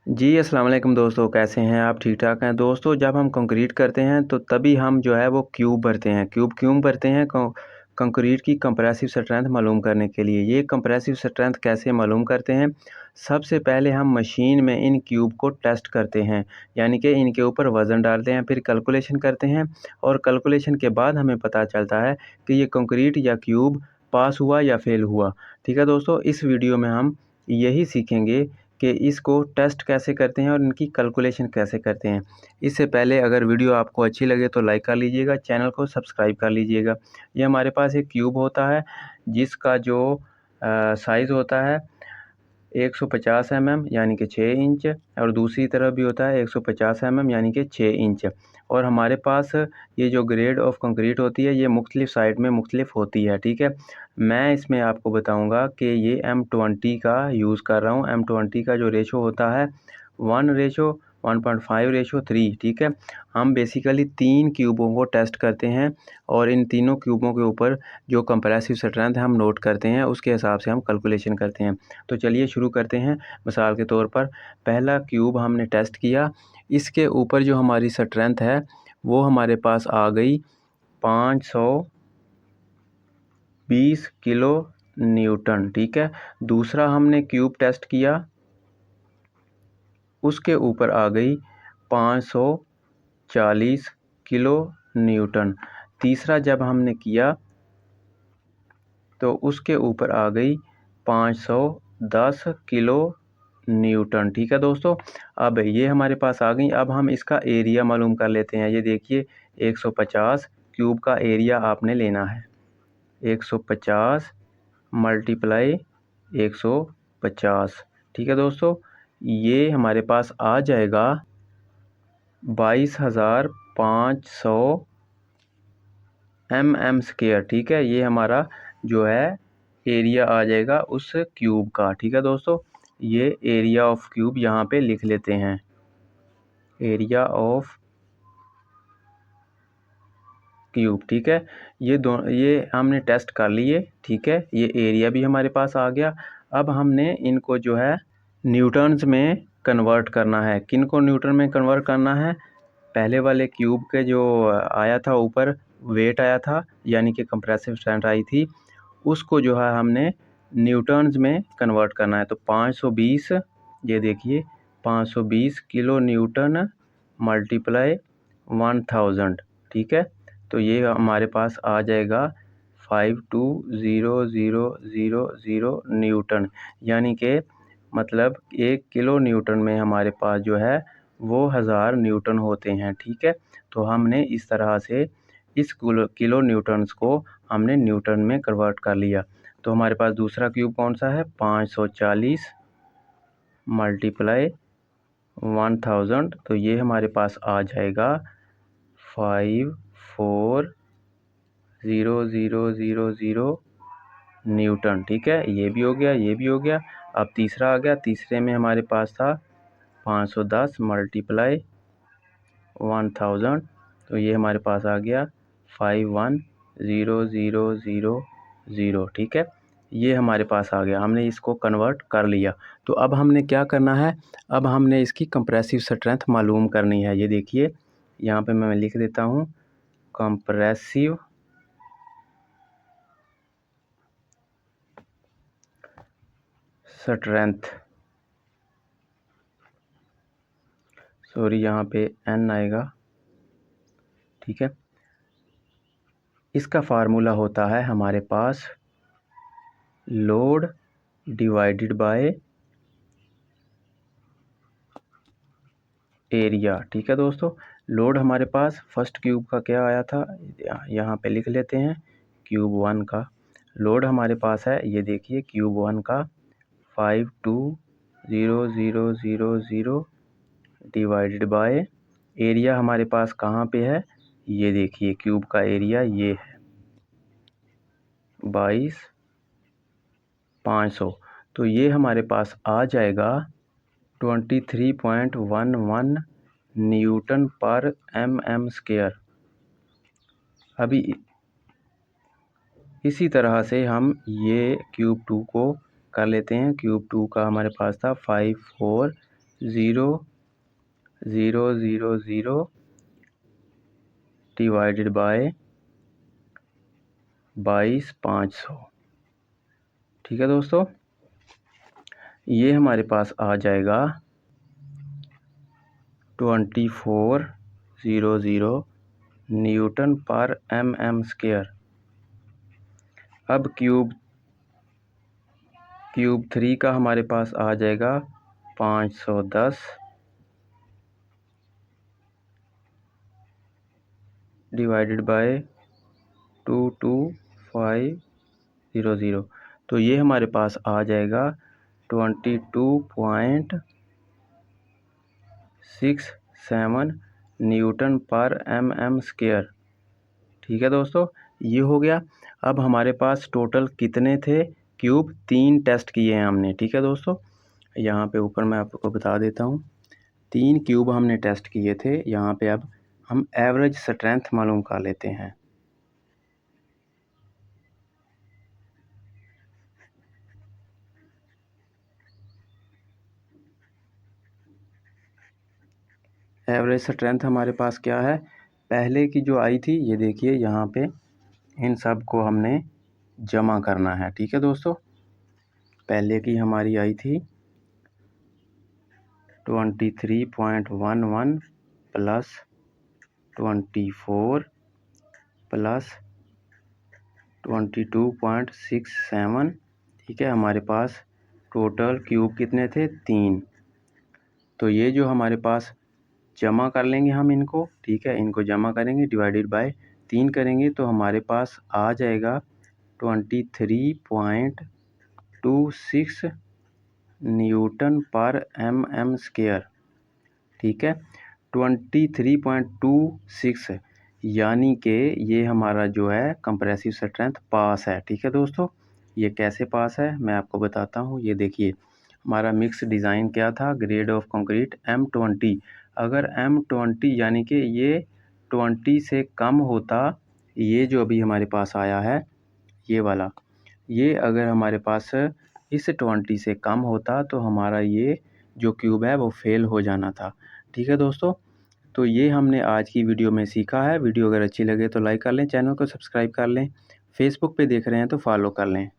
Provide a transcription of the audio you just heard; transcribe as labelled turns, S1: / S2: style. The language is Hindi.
S1: जी, अस्सलाम वालेकुम दोस्तों, कैसे हैं आप? ठीक-ठाक हैं? दोस्तों, जब हम कंक्रीट करते हैं तो तभी हम जो है वो क्यूब भरते हैं। क्यूब क्यों भरते हैं? कंक्रीट की कंप्रेसिव स्ट्रेंथ मालूम करने के लिए। ये कंप्रेसिव स्ट्रेंथ कैसे मालूम करते हैं? सबसे पहले हम मशीन में इन क्यूब को टेस्ट करते हैं, यानी कि इनके ऊपर वज़न डालते हैं, फिर कैलकुलेशन करते हैं और कैलकुलेशन के बाद हमें पता चलता है कि ये कंक्रीट या क्यूब पास हुआ या फ़ेल हुआ। ठीक है दोस्तों, इस वीडियो में हम यही सीखेंगे कि इसको टेस्ट कैसे करते हैं और इनकी कैलकुलेशन कैसे करते हैं। इससे पहले अगर वीडियो आपको अच्छी लगे तो लाइक कर लीजिएगा, चैनल को सब्सक्राइब कर लीजिएगा। ये हमारे पास एक क्यूब होता है जिसका जो साइज़ होता है 150 यानी कि 6 इंच और दूसरी तरफ भी होता है 150 यानी कि 6 इंच। और हमारे पास ये जो ग्रेड ऑफ कंक्रीट होती है ये मुख्तलिफ़ साइड में मुख्तलिफ़ होती है, ठीक है। मैं इसमें आपको बताऊंगा कि ये M20 का यूज़ कर रहा हूँ। M20 का जो रेशो होता है 1:1.5:3, ठीक है। हम बेसिकली 3 क्यूबों को टेस्ट करते हैं और इन तीनों क्यूबों के ऊपर जो कंप्रेसिव स्ट्रेंथ हम नोट करते हैं उसके हिसाब से हम कैलकुलेशन करते हैं। तो चलिए शुरू करते हैं। मिसाल के तौर पर पहला क्यूब हमने टेस्ट किया, इसके ऊपर जो हमारी स्ट्रेंथ है वो हमारे पास आ गई 520 किलो न्यूटन, ठीक है। दूसरा हमने क्यूब टेस्ट किया, उसके ऊपर आ गई 540 किलो न्यूटन। तीसरा जब हमने किया तो उसके ऊपर आ गई 510 किलो न्यूटन, ठीक है दोस्तों। अब ये हमारे पास आ गई। अब हम इसका एरिया मालूम कर लेते हैं। ये देखिए 150 क्यूब का एरिया आपने लेना है। 150 मल्टीप्लाई 150, ठीक है दोस्तों। ये हमारे पास आ जाएगा 22,500 mm², ठीक है। ये हमारा जो है एरिया आ जाएगा उस क्यूब का, ठीक है दोस्तों। ये एरिया ऑफ क्यूब यहाँ पे लिख लेते हैं। एरिया ऑफ क्यूब, ठीक है। ये हमने टेस्ट कर लिए, ठीक है। ये एरिया भी हमारे पास आ गया। अब हमने इनको जो है न्यूटन्स में कन्वर्ट करना है। किन को न्यूटन में कन्वर्ट करना है? पहले वाले क्यूब के जो आया था ऊपर वेट आया था यानी कि कंप्रेसिव स्ट्रेंथ आई थी, उसको जो है हमने न्यूटन्स में कन्वर्ट करना है। तो 520, ये देखिए 520 किलो न्यूटन मल्टीप्लाई 1000, ठीक है। तो ये हमारे पास आ जाएगा 520000 न्यूटन, यानी कि मतलब 1 किलो न्यूटन में हमारे पास जो है वो 1000 न्यूटन होते हैं, ठीक है। तो हमने इस तरह से इस किलो न्यूटन्स को हमने न्यूटन में कन्वर्ट कर लिया। तो हमारे पास दूसरा क्यूब कौन सा है? 540 मल्टीप्लाई 1000, तो ये हमारे पास आ जाएगा 540000 न्यूटन, ठीक है। ये भी हो गया, ये भी हो गया। अब तीसरा आ गया। तीसरे में हमारे पास था 510 मल्टीप्लाई 1000, तो ये हमारे पास आ गया 51000, ठीक है। ये हमारे पास आ गया, हमने इसको कन्वर्ट कर लिया। तो अब हमने क्या करना है? अब हमने इसकी कंप्रेसिव स्ट्रेंथ मालूम करनी है। ये देखिए यहाँ पे मैं लिख देता हूँ कंप्रेसिव स्ट्रेंथ, सॉरी यहाँ पे एन आएगा, ठीक है। इसका फार्मूला होता है हमारे पास लोड डिवाइडेड बाय एरिया, ठीक है दोस्तों। लोड हमारे पास फर्स्ट क्यूब का क्या आया था, यहाँ पे लिख लेते हैं। क्यूब 1 का लोड हमारे पास है, ये देखिए क्यूब 1 का 520000 डिवाइडेड बाय एरिया हमारे पास कहाँ पे है? ये देखिए क्यूब का एरिया ये है 22,500, तो ये हमारे पास आ जाएगा 23.11 न्यूटन पर mm²। अभी इसी तरह से हम ये क्यूब 2 को कर लेते हैं। क्यूब 2 का हमारे पास था 0.0000 डिवाइडेड बाय 22,500। ठीक है दोस्तों, ये हमारे पास आ जाएगा 2400 न्यूटन पर mm स्क्वायर। अब क्यूब 3 का हमारे पास आ जाएगा 510 डिवाइडेड बाय 22500। तो ये हमारे पास आ जाएगा 22.67 न्यूटन पर mm स्क्वायर। ठीक है दोस्तों, ये हो गया। अब हमारे पास टोटल कितने थे क्यूब? 3 टेस्ट किए हैं हमने। ठीक है दोस्तों, यहाँ पे ऊपर मैं आपको बता देता हूँ, 3 क्यूब हमने टेस्ट किए थे। यहाँ पे अब हम एवरेज स्ट्रेंथ मालूम कर लेते हैं। एवरेज स्ट्रेंथ हमारे पास क्या है? पहले की जो आई थी, ये देखिए यहाँ पे, इन सब को हमने जमा करना है। ठीक है दोस्तों, पहले की हमारी आई थी 23.11 प्लस 24 प्लस 22.67। ठीक है, हमारे पास टोटल क्यूब कितने थे? 3। तो ये जो हमारे पास जमा कर लेंगे हम इनको। ठीक है, इनको जमा करेंगे, डिवाइडेड बाय 3 करेंगे, तो हमारे पास आ जाएगा 23.26 न्यूटन पर mm स्क्वायर। ठीक है, 23.26, यानी कि ये हमारा जो है कंप्रेसिव स्ट्रेंथ पास है। ठीक है दोस्तों, ये कैसे पास है मैं आपको बताता हूँ। ये देखिए, हमारा मिक्स डिज़ाइन क्या था? Grade of concrete M20। अगर M20 यानी कि ये 20 से कम होता, ये जो अभी हमारे पास आया है ये वाला, ये अगर हमारे पास इस 20 से कम होता तो हमारा ये जो क्यूब है वो फेल हो जाना था। ठीक है दोस्तों, तो ये हमने आज की वीडियो में सीखा है। वीडियो अगर अच्छी लगे तो लाइक कर लें, चैनल को सब्सक्राइब कर लें, फेसबुक पे देख रहे हैं तो फॉलो कर लें।